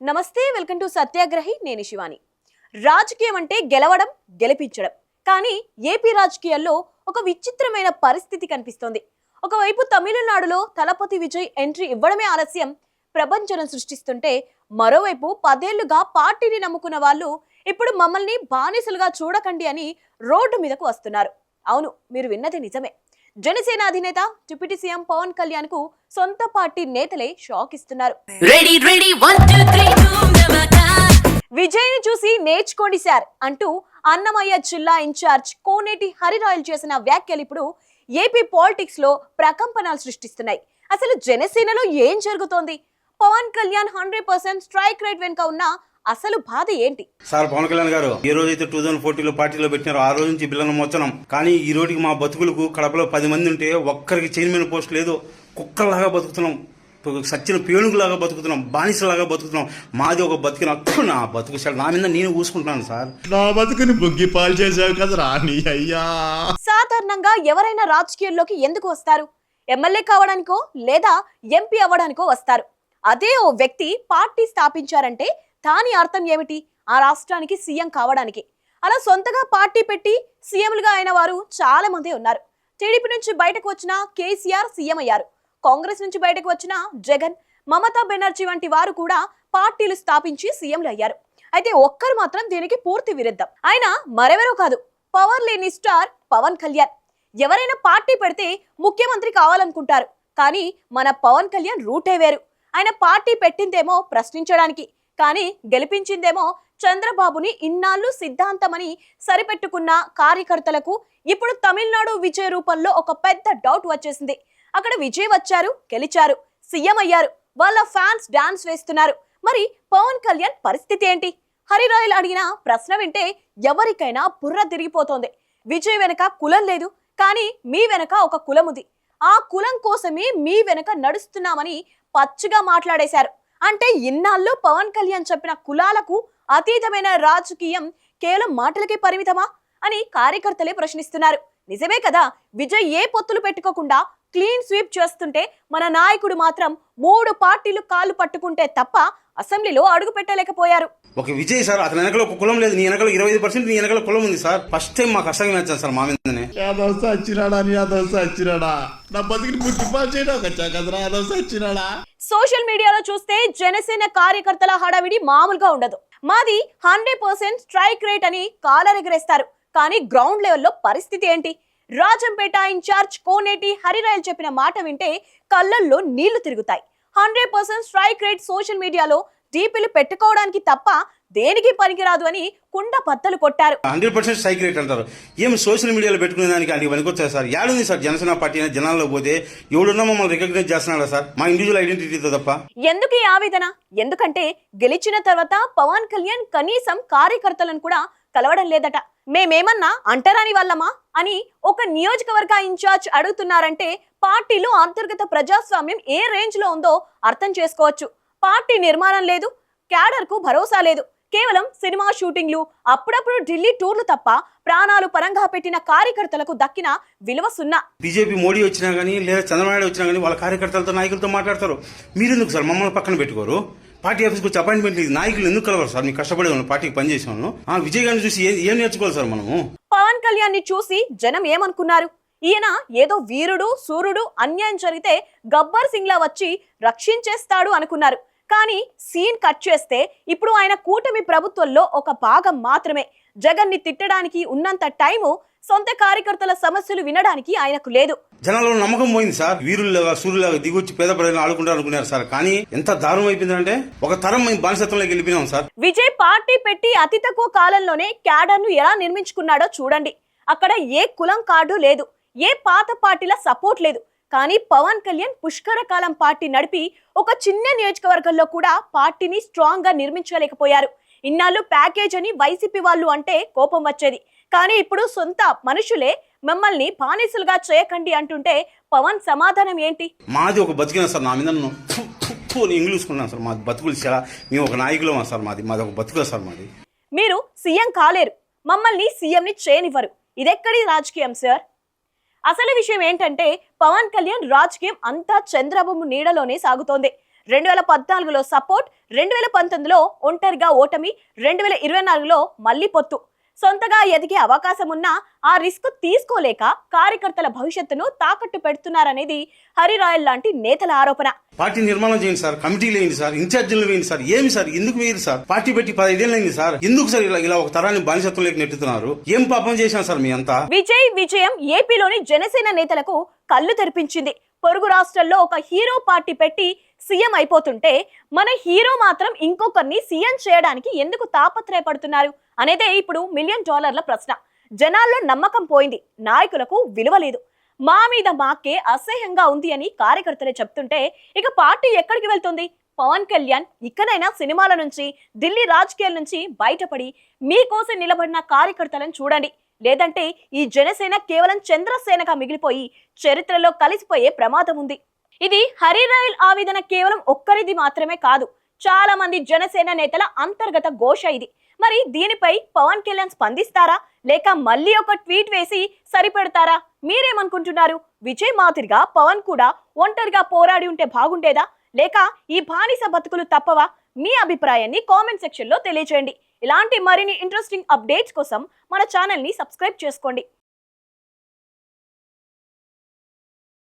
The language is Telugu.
నమస్తే, వెల్కమ్ టు సత్యాగ్రహి. నేను శివాని. రాజకీయం అంటే గెలవడం, గెలిపించడం. కానీ ఏపీ రాజకీయాల్లో ఒక విచిత్రమైన పరిస్థితి కనిపిస్తోంది. ఒకవైపు తమిళనాడులో తలపతి విజయ్ ఎంట్రీ ఇవ్వడమే ఆలస్యం, ప్రపంచం సృష్టిస్తుంటే, మరోవైపు 10 ఏళ్లుగా పార్టీని నమ్ముకున్న వాళ్ళు ఇప్పుడు మమ్మల్ని బానిసలుగా చూడకండి అని రోడ్డు మీదకు వస్తున్నారు. అవును, మీరు విన్నది నిజమే. జనసేన అధినేత డిప్యూటీ సీఎం పవన్ కళ్యాణ్ కు సొంత పార్టీ నేతలే షాక్ ఇస్తున్నారు. విజయ్ ని చూసి నేర్చుకోండి సార్ అంటూ అన్నమయ్య జిల్లా ఇన్ఛార్జ్ కోనేటి హరిరాయల్ చేసిన వ్యాఖ్యలు ఇప్పుడు ఏపీ పాలిటిక్స్ లో ప్రకంపనలు సృష్టిస్తున్నాయి. అసలు జనసేనలో ఏం జరుగుతోంది? పవన్ కళ్యాణ్ 100% స్ట్రైక్ రేట్ వెనుక ఉన్న అసలు బాధ ఏంటి? సార్ పవన్ కళ్యాణ్ గారు ఏ రోజైతే 2014లో పార్టీలో పెట్టినారో ఆ రోజు నుంచి బిల్లను మోచనం. కానీ ఈ రోజుకి మా బతుకులకు కడపలో 10 మంది ఉంటే ఒక్కరికి చైర్మన్ పోస్ట్ లేదు. కుక్కలాగా బతుకుతున్నాం, సచ్చిన పేణుగులాగా బతుకుతున్నాం, బానిసలాగా బతుకుతున్నాం. మాది ఒక బతికిన హక్కు. నా బతుకు నా మీద నేను కూసుకుంటున్నాను సార్. నా బతుకుని బుగ్గి పాలు చేసావు కదా రాని అయ్యా. సాధారణంగా ఎవరైనా రాజకీయాల్లోకి ఎందుకు వస్తారు? ఎమ్మెల్యే కావడానికో లేదా ఎంపీ అవ్వడానికో వస్తారు. అదే ఓ వ్యక్తి పార్టీ స్థాపించారంటే దాని అర్థం ఏమిటి? ఆ రాష్ట్రానికి సీఎం కావడానికి. అలా సొంతగా పార్టీ పెట్టి సీఎంలుగా అయిన వారు చాలా మంది ఉన్నారు. టీడీపీ నుంచి బయటకు వచ్చిన కేసీఆర్ సీఎం అయ్యారు. కాంగ్రెస్ నుంచి బయటకు వచ్చిన జగన్, మమతా బెనర్జీ వంటి వారు కూడా పార్టీలు స్థాపించి సీఎంలు అయ్యారు. అయితే ఒక్కరు మాత్రం దీనికి పూర్తి విరుద్ధం. ఆయన మరెవరో కాదు, పవర్ లేని స్టార్ పవన్ కళ్యాణ్. ఎవరైనా పార్టీ పెడితే ముఖ్యమంత్రి కావాలనుకుంటారు. కానీ మన పవన్ కళ్యాణ్ రూటే వేరు. ఆయన పార్టీ పెట్టిందేమో ప్రశ్నించడానికి, కానీ గెలిపించిందేమో చంద్రబాబుని ఇన్నాళ్ళు సిద్ధాంతమని సరిపెట్టుకున్న కార్యకర్తలకు ఇప్పుడు తమిళనాడు విజయ్ రూపంలో ఒక పెద్ద డౌట్ వచ్చేసింది. అక్కడ విజయ్ వచ్చారు, గెలిచారు, సీఎం అయ్యారు, వాళ్ళ ఫ్యాన్స్ డాన్స్ వేస్తున్నారు. మరి పవన్ కళ్యాణ్ పరిస్థితి ఏంటి? హరిరాయల్ అడిగిన ప్రశ్న వింటే ఎవరికైనా బుర్ర తిరిగిపోతోంది. విజయ్ వెనక కులం లేదు, కానీ మీ వెనక ఒక కులం ఉంది. ఆ కులం కోసమే మీ వెనక నడుస్తున్నామని పచ్చిగా మాట్లాడేశారు. అంటే ఇన్నాళ్ళు పవన్ కళ్యాణ్ చెప్పిన కులాలకు అతీతమైన రాజకీయం కేవలం మాటలకే పరిమితమా అని కార్యకర్తలే ప్రశ్నిస్తున్నారు. నిజమే కదా, విజయ్ ఏ పొత్తులు పెట్టుకోకుండా క్లీన్ స్వీప్ చేస్తుంటే మన నాయకుడు మాత్రం 3 పార్టీలు కాళ్ళు పట్టుకుంటే తప్ప అసెంబ్లీలో అడుగు పెట్టలేకపోయారు. ఒక విజయ్ సార్, అతని వెనకలో ఒక కులం లేదు, నీ వెనకలో 25% నీ వెనకలో కులం ఉంది సార్. ఫస్ట్ టైం మాకు అసహ్యం వేస్తాను సార్ మా మీదనే. నా బతుకుని బుగ్గి పాలు చేయడం కదరా వచ్చినాడా. సోషల్ మీడియాలో చూస్తే జనసేన కార్యకర్తల హడావిడి మామూలుగా ఉండదు. మాది 100% స్ట్రైక్ రేట్ అని కాలరెగరేస్తారు. కానీ గ్రౌండ్ లెవెల్లో పరిస్థితి ఏంటి? రాజంపేట ఇన్ఛార్జ్ కోనేటి హరిరాయల్ చెప్పిన మాట వింటే కళ్ళల్లో నీళ్లు తిరుగుతాయి. 100% స్ట్రైక్ రేట్ సోషల్ మీడియాలో డీపీలు పెట్టుకోవడానికి తప్ప దేనికి పనికిరాదు అని కుండ బద్దలు కొట్టారు. 100% స్ట్రైక్ రేట్ అంటారు. ఏం సోషల్ మీడియాలో పెట్టుకునే దానికి అది పనికొచ్చారు సార్? ఏడుంది సార్ జనసేన పార్టీ జనాల్లో పోతే ఎవడున్నా మమ్మల్ని రికగ్నైజ్ చేస్తున్నాడా సార్? మా ఇండివిజువల్ ఐడెంటిటీతో తప్ప. ఎందుకు ఈ ఆవేదన? ఎందుకంటే గెలిచిన తర్వాత పవన్ కళ్యాణ్ కనీసం కార్యకర్తలను కూడా కలవడం లేదట. మేమేమన్నా అంటరాని వాళ్ళమా అని ఒక నియోజకవర్గ ఇన్ఛార్జ్ అడుగుతున్నారంటే పార్టీలో అంతర్గత ప్రజాస్వామ్యం ఏ రేంజ్ లో ఉందో అర్థం చేసుకోవచ్చు. పార్టీ నిర్మాణం లేదు, క్యాడర్ కు భరోసా లేదు. కేవలం సినిమా షూటింగ్లు, అప్పుడప్పుడు ఢిల్లీ టూర్లు తప్ప ప్రాణాలు పరంగా పెట్టిన కార్యకర్తలకు దక్కిన విలువ సున్నా. బీజేపీ మోడీ వచ్చినా గానీ లేదా చంద్రబాబు వచ్చినా గానీ వాళ్ళ కార్యకర్తలతో నాయకులతో మాట్లాడతారు. మీరెందుకు సార్ మమ్మల్ని పక్కన పెట్టుకోరు? పార్టీ ఆఫీస్కి వచ్చి అపాయింట్మెంట్ లేదు, నాయకులు ఎందుకు కలవరు సార్? మీకు కష్టపడే వాళ్ళు పార్టీకి పనిచేసే వాళ్ళు. విజయ్ గారిని చూసి ఏం నేర్చుకోవాలి సార్ మనము? పవన్ కళ్యాణ్ ని చూసి జనం ఏమనుకున్నారు? ఈయన ఏదో వీరుడు సూర్యుడు, అన్యాయం జరిగితే గబ్బర్ సింగ్ లా వచ్చి రక్షించేస్తాడు అనుకున్నారు. కానీ సీన్ కట్ చేస్తే ఇప్పుడు ఆయన కూటమి ప్రభుత్వంలో ఒక భాగం మాత్రమే. జగన్ ని తిట్టడానికి ఉన్నంత టైము సొంత కార్యకర్తల సమస్యలు వినడానికి ఆయనకు లేదు. జనాల్లో నమ్మకం పోయింది సార్. వీరులాగా సూర్యులాగా దిగొచ్చి పేద ప్రజలను ఆడుకుంటారు అనుకున్నారు సార్. కానీ ఎంత దారుణం అయిపోయిందంటే ఒక తరం మేము బానిసత్వంలోకి వెళ్ళిపోయినాం సార్. విజయ్ పార్టీ పెట్టి అతి తక్కువ కాలంలోనే క్యాడర్ ను ఎలా నిర్మించుకున్నాడో చూడండి. అక్కడ ఏ కులం కార్డు లేదు, ఏ పాత పార్టీల సపోర్ట్ లేదు. కానీ పవన్ కళ్యాణ్ పుష్కర కాలం పార్టీ నడిపి ఒక చిన్న నియోజకవర్గంలో కూడా పార్టీని స్ట్రాంగ్ గా నిర్మించలేకపోయారు. ఇన్నాళ్ళు ప్యాకేజ్ అని వైసీపీ వాళ్ళు అంటే కోపం వచ్చేది. కానీ ఇప్పుడు సొంత మనుషులే మమ్మల్ని బానిసలుగా చేయకండి అంటుంటే పవన్ సమాధానం ఏంటి? మాది ఒక బతికిన సార్, నా మీద ఇంగ్లీష్కున్నాను సార్. మాది బతుకులు చాలా, మేము ఒక నాయకులు సార్. మాది ఒక బతుకుల సార్. మాది మీరు సీఎం కాలేరు, మమ్మల్ని సీఎంని చేయనివ్వరు. ఇదెక్కడి రాజకీయం సార్? అసలు విషయం ఏంటంటే పవన్ కళ్యాణ్ రాజకీయం అంతా చంద్రబాబు నీడలోనే సాగుతోంది. 2014లో సపోర్ట్, 2019లో ఒంటరిగా ఓటమి, 2024లో మళ్లీ పొత్తు. సొంతగా ఎదిగే అవకాశం ఉన్నా ఆ రిస్క్ తీసుకోలేక కార్యకర్తల భవిష్యత్తును తాకట్టు పెడుతున్నారనేది హరిరాయల్ లాంటి నేతల ఆరోపణ. పార్టీ నిర్మాణం చేయండి సార్, కమిటీలు వేయండి సార్, ఇన్ఛార్జీలు వేయండి సార్. ఏమి సార్, ఎందుకు వేయరు సార్? పార్టీ పెట్టి 15 ఏళ్ళైంది సార్, ఎందుకు సార్ ఇలా ఒక తరాన్ని బానిసత్వంలోకి నెట్టుతున్నారు? ఏం పాపం చేశాను సార్ మీ అంతా? విజయం ఏపీలోని జనసేన నేతలకు కళ్ళు తెరిపించింది. పొరుగు రాష్ట్రాల్లో ఒక హీరో పార్టీ పెట్టి సీఎం అయిపోతుంటే మన హీరో మాత్రం ఇంకొకరిని సీఎం చేయడానికి ఎందుకు తాపత్రయపడుతున్నారు అనేదే ఇప్పుడు $1 మిలియన్ ప్రశ్న. జనాల్లో నమ్మకం పోయింది, నాయకులకు విలువ లేదు. మా మీద మాకే అసహ్యంగా ఉంది అని కార్యకర్తలే చెప్తుంటే ఇక పార్టీ ఎక్కడికి వెళ్తుంది? పవన్ కళ్యాణ్ ఇకనైనా సినిమాల నుంచి, ఢిల్లీ రాజకీయాల నుంచి బయటపడి మీకోసం నిలబడిన కార్యకర్తలను చూడండి. లేదంటే ఈ జనసేన కేవలం చంద్రసేనగా మిగిలిపోయి చరిత్రలో కలిసిపోయే ప్రమాదం ఉంది. ఇది హరిరాయల్ ఆవేదన కేవలం ఒక్కరిది మాత్రమే కాదు, చాలా మంది జనసేన నేతల అంతర్గత ఘోష ఇది. మరి దీనిపై పవన్ కళ్యాణ్ స్పందిస్తారా, లేక మళ్ళీ ఒక ట్వీట్ వేసి సరిపెడతారా? మీరేమనుకుంటున్నారు? విజయ్ మాదిరిగా పవన్ కూడా ఒంటరిగా పోరాడి ఉంటే బాగుండేదా, లేక ఈ బానిస బతుకులు తప్పవా? మీ అభిప్రాయాన్ని కామెంట్ సెక్షన్ లో తెలియజేయండి. ఇలాంటి మరిన్ని ఇంట్రెస్టింగ్ అప్డేట్స్ కోసం మన ఛానల్ ని సబ్స్క్రైబ్ చేసుకోండి.